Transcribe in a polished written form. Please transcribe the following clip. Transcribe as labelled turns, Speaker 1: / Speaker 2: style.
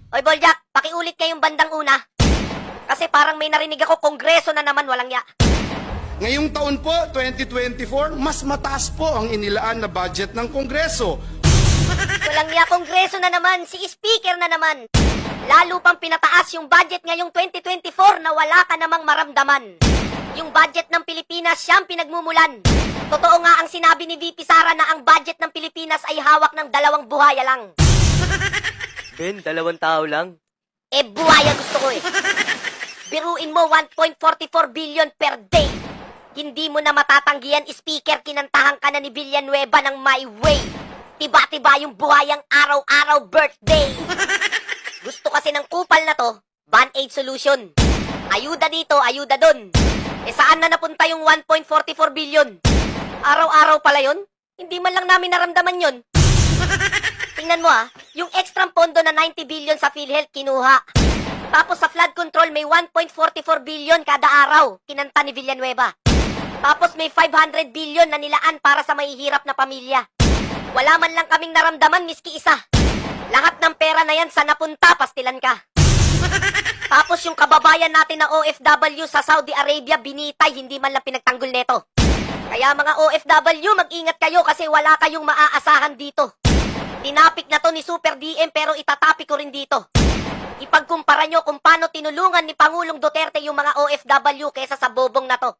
Speaker 1: Oy, Boljak, pakiulit nga yung bandang una. Kasi parang may narinig ako, kongreso na naman, walang ya.
Speaker 2: Ngayong taon po, 2024, mas mataas po ang inilaan na budget ng Kongreso.
Speaker 1: Walang ya, kongreso na naman, si speaker na naman. Lalo pang pinataas yung budget ngayong 2024 na wala ka namang maramdaman. Yung budget ng Pilipinas, siyang pinagmumulan. Totoo nga ang sinabi ni VP Sara na ang budget ng Pilipinas ay hawak ng 2 buhaya lang.
Speaker 3: Ben, 2 tao lang.
Speaker 1: Eh, buhaya gusto ko eh. Biruin mo, 1.44 billion per day. Hindi mo na matatanggihan, speaker, kinantahan ka na ni Villanueva ng My Way. Tiba-tiba yung buhayang araw-araw birthday. Gusto kasi ng kupal na to, Band-Aid solution. Ayuda dito, ayuda dun. Eh saan na napunta yung 1.44 billion? Araw-araw pala yun? Hindi man lang namin naramdaman yun. Tingnan mo yung extra pondo na 90 billion sa PhilHealth kinuha. Tapos sa flood control may 1.44 billion kada araw, kinanta ni Villanueva. Tapos may 500 billion na nilaan para sa mahihirap na pamilya. Wala man lang kaming naramdaman miski isa. Lahat ng pera na yan sa napunta, pastilan ka. Tapos yung kababayan natin na OFW sa Saudi Arabia, binitay, hindi man lang pinagtanggol neto. Kaya mga OFW, mag-ingat kayo kasi wala kayong maaasahan dito. Tinapik na to ni Super DM pero itatapik ko rin dito. Ipagkumpara nyo kung paano tinulungan ni Pangulong Duterte yung mga OFW kesa sa bobong na to.